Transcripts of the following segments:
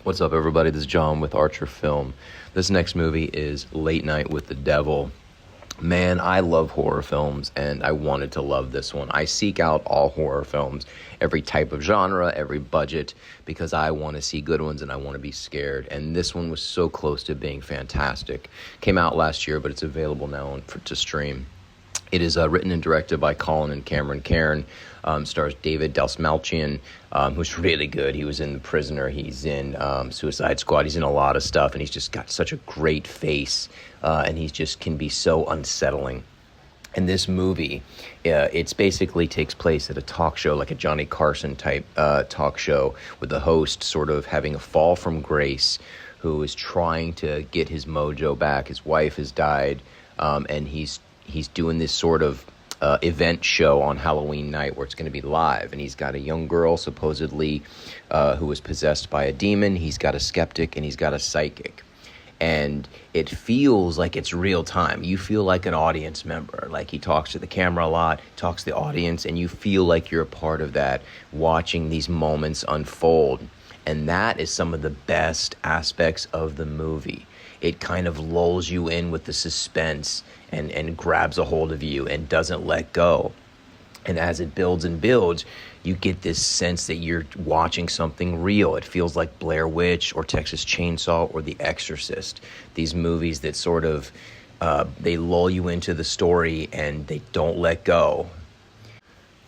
What's up, everybody? This is John with Archer Film. This next movie is Late Night with the Devil. Man, I love horror films, and I wanted to love this one. I seek out all horror films, every type of genre, every budget, because I want to see good ones and I want to be scared. And this one was so close to being fantastic. Came out last year, but it's available now to stream. It is written and directed by Colin and Cameron Cairn. Stars David Dastmalchian, who's really good. He was in The Prisoner. He's in Suicide Squad. He's in a lot of stuff, and he's just got such a great face, and he just can be so unsettling. And this movie, it basically takes place at a talk show, like a Johnny Carson type talk show, with the host sort of having a fall from grace, who is trying to get his mojo back. His wife has died, and he's doing this sort of event show on Halloween night where it's going to be live. And he's got a young girl, supposedly, who was possessed by a demon. He's got a skeptic, and he's got a psychic. And it feels like it's real time. You feel like an audience member. Like, he talks to the camera a lot, talks to the audience, and you feel like you're a part of that, watching these moments unfold. And that is some of the best aspects of the movie. It kind of lulls you in with the suspense and grabs a hold of you and doesn't let go. And as it builds and builds, you get this sense that you're watching something real. It feels like Blair Witch or Texas Chainsaw or The Exorcist. These movies that sort of, they lull you into the story and they don't let go.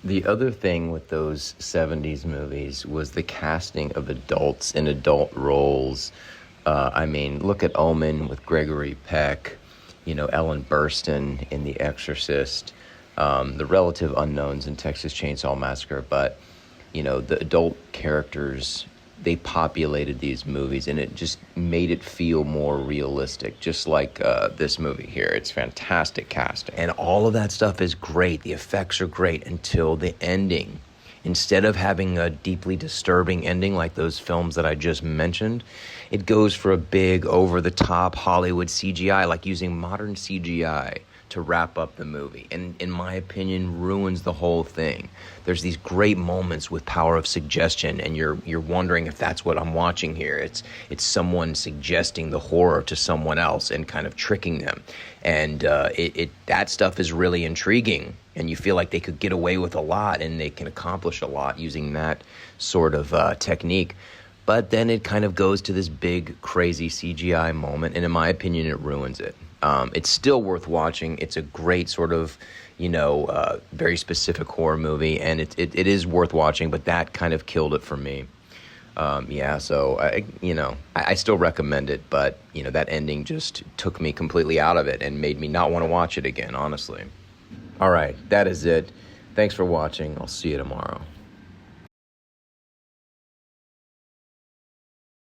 The other thing with those 70s movies was the casting of adults in adult roles. Look at Omen with Gregory Peck, Ellen Burstyn in The Exorcist, the relative unknowns in Texas Chainsaw Massacre, but, the adult characters, they populated these movies, and it just made it feel more realistic, just like this movie here. It's fantastic casting, and all of that stuff is great. The effects are great until the ending. Instead of having a deeply disturbing ending like those films that I just mentioned, it goes for a big, over-the-top Hollywood CGI, like using modern CGI to wrap up the movie, and in my opinion, ruins the whole thing. There's these great moments with power of suggestion, and you're wondering if that's what I'm watching here. It's someone suggesting the horror to someone else and kind of tricking them, and that stuff is really intriguing, and you feel like they could get away with a lot, and they can accomplish a lot using that sort of technique. But then it kind of goes to this big, crazy CGI moment, and in my opinion, it ruins it. It's still worth watching. It's a great sort of, very specific horror movie, and it is worth watching, but that kind of killed it for me. So I still recommend it, but, that ending just took me completely out of it and made me not want to watch it again, honestly. All right, that is it. Thanks for watching. I'll see you tomorrow.